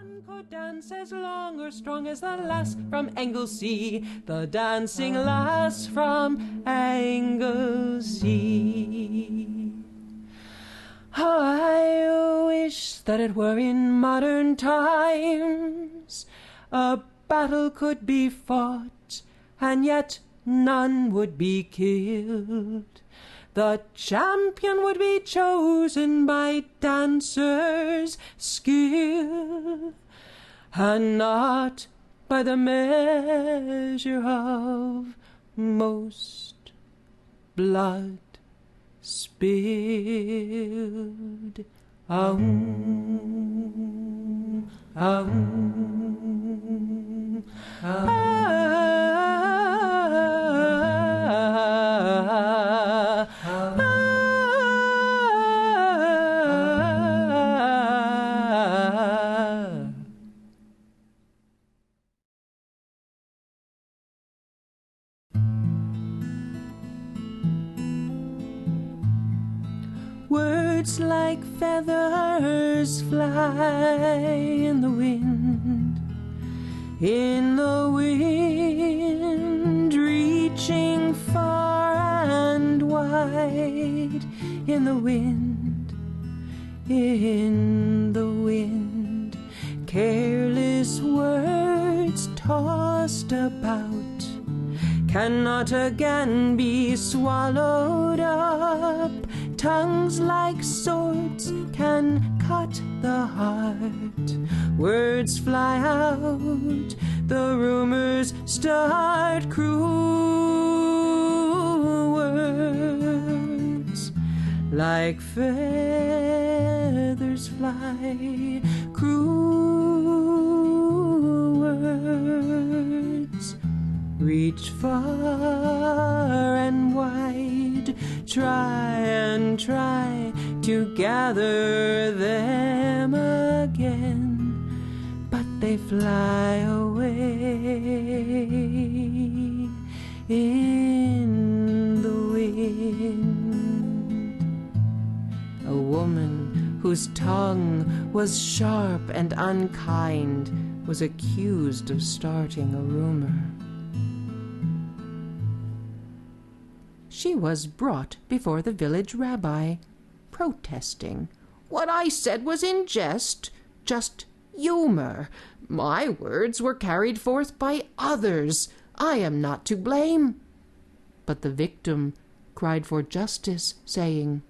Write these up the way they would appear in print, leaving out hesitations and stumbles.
One could dance as long or strong as the lass from Anglesey, the dancing lass from Anglesey. I wish that it were in modern times, a battle could be fought, and yet none would be killed. The champion would be chosen by dancers' skill, and not by the measure of most blood spilled. Aum, aum, Words like feathers fly in the wind, reaching far and wide, in the wind, careless words tossed about cannot again be swallowed up. Tongues like swords can cut the heart. Words fly out, the rumors start. Cruel words like feathers fly. Cruel words reach far and wide. Try to gather them again, but they fly away in the wind. A woman whose tongue was sharp and unkind was accused of starting a rumor. She was brought before the village rabbi, protesting. "What I said was in jest, just humor. My words were carried forth by others. I am not to blame." But the victim cried for justice, saying,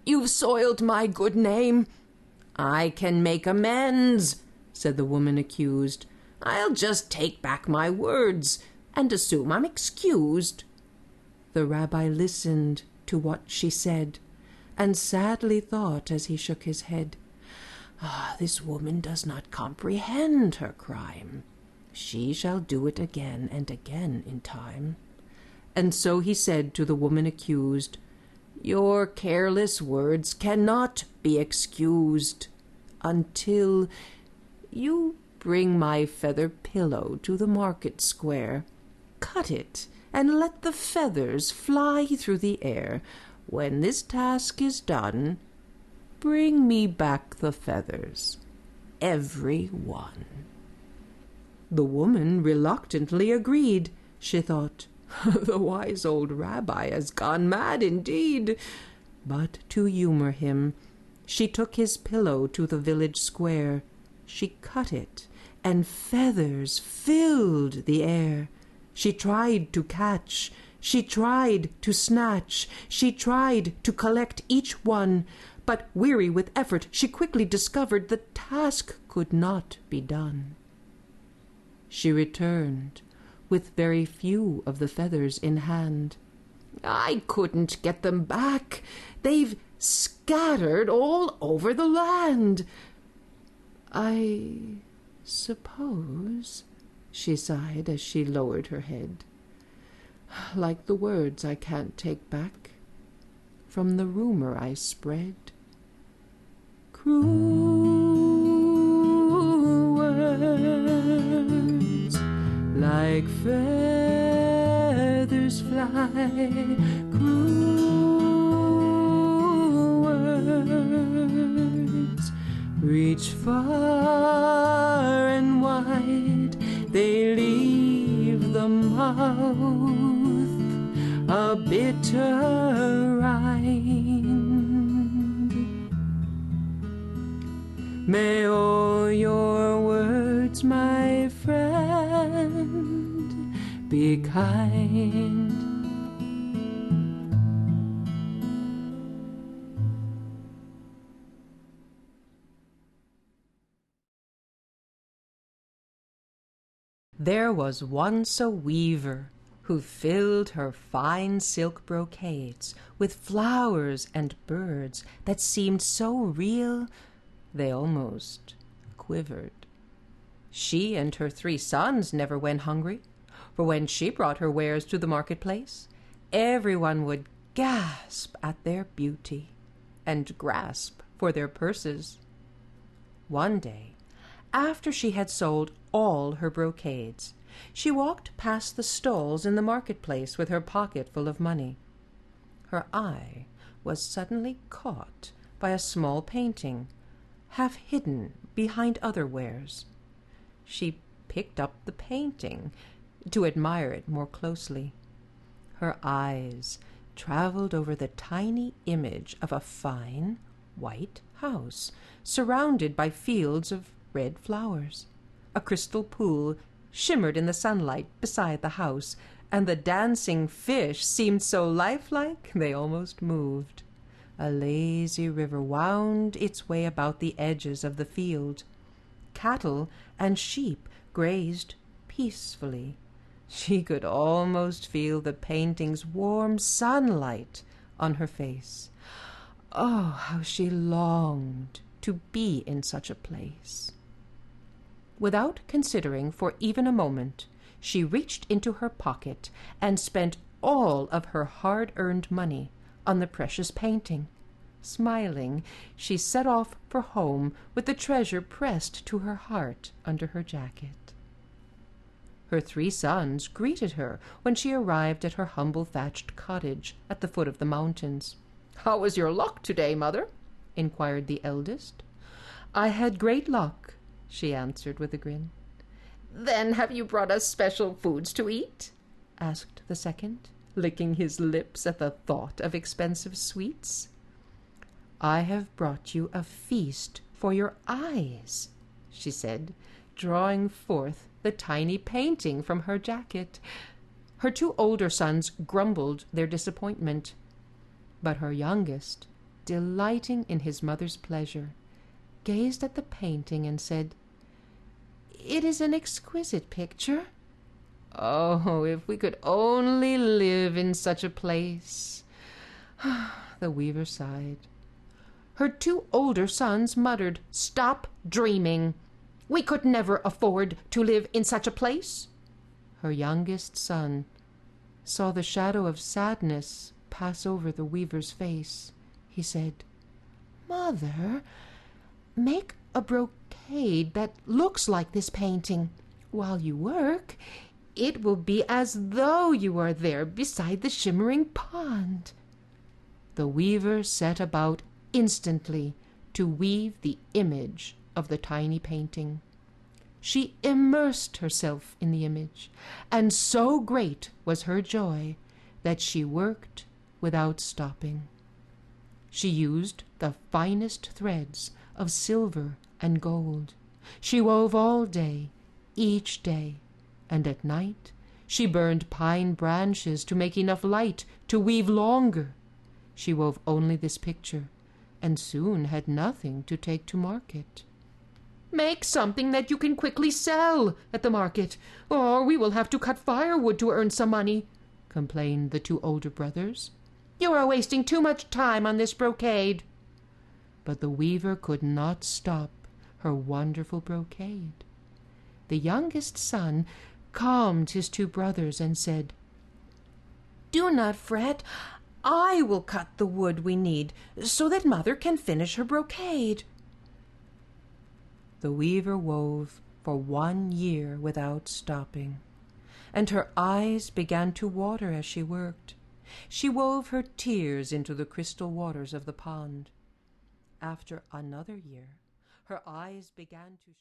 "You've soiled my good name." "I can make amends," said the woman accused. "I'll just take back my words and assume I'm excused." The rabbi listened to what she said, and sadly thought as he shook his head, "This woman does not comprehend her crime. She shall do it again and again in time." And so he said to the woman accused, "Your careless words cannot be excused until you bring my feather pillow to the market square. Cut it and let the feathers fly through the air. When this task is done, bring me back the feathers, every one." The woman reluctantly agreed. She thought, "The wise old rabbi has gone mad indeed." But to humor him, she took his pillow to the village square. She cut it, and feathers filled the air. She tried to catch, she tried to snatch, she tried to collect each one, but weary with effort, she quickly discovered the task could not be done. She returned with very few of the feathers in hand. "I couldn't get them back. They've scattered all over the land." "I suppose," she sighed as she lowered her head, "like the words I can't take back from the rumor I spread. Cruel words like feathers fly. Cruel words reach far far and wide, they leave the mouth a bitter rind. May all your words, my friend, be kind. There was once a weaver who filled her fine silk brocades with flowers and birds that seemed so real they almost quivered. She and her 3 sons never went hungry, for when she brought her wares to the marketplace, everyone would gasp at their beauty and grasp for their purses. One day, after she had sold all her brocades, she walked past the stalls in the marketplace with her pocket full of money. Her eye was suddenly caught by a small painting, half hidden behind other wares. She picked up the painting to admire it more closely. Her eyes traveled over the tiny image of a fine white house surrounded by fields of red flowers. A crystal pool shimmered in the sunlight beside the house, and the dancing fish seemed so lifelike they almost moved. A lazy river wound its way about the edges of the field. Cattle and sheep grazed peacefully. She could almost feel the painting's warm sunlight on her face. Oh, how she longed to be in such a place. Without considering for even a moment, she reached into her pocket and spent all of her hard-earned money on the precious painting. Smiling, she set off for home with the treasure pressed to her heart under her jacket. Her 3 sons greeted her when she arrived at her humble thatched cottage at the foot of the mountains. "How was your luck today, mother?" inquired the eldest. "I had great luck," she answered with a grin. "Then have you brought us special foods to eat?" asked the second, licking his lips at the thought of expensive sweets. "I have brought you a feast for your eyes," she said, drawing forth the tiny painting from her jacket. Her 2 older sons grumbled their disappointment, but her youngest, delighting in his mother's pleasure, gazed at the painting and said, "It is an exquisite picture. Oh, if we could only live in such a place." The weaver sighed. Her 2 older sons muttered, "Stop dreaming. We could never afford to live in such a place." Her youngest son saw the shadow of sadness pass over the weaver's face. He said, "Mother, make a brocade that looks like this painting. While you work, it will be as though you are there beside the shimmering pond." The weaver set about instantly to weave the image of the tiny painting. She immersed herself in the image, and so great was her joy that she worked without stopping. She used the finest threads of silver and gold. She wove all day, each day, and at night she burned pine branches to make enough light to weave longer. She wove only this picture, and soon had nothing to take to market. "Make something that you can quickly sell at the market, or we will have to cut firewood to earn some money," complained the 2 older brothers. "You are wasting too much time on this brocade." But the weaver could not stop her wonderful brocade. The youngest son calmed his 2 brothers and said, "Do not fret. I will cut the wood we need so that Mother can finish her brocade." The weaver wove for 1 year without stopping, and her eyes began to water as she worked. She wove her tears into the crystal waters of the pond. After another year, her eyes began to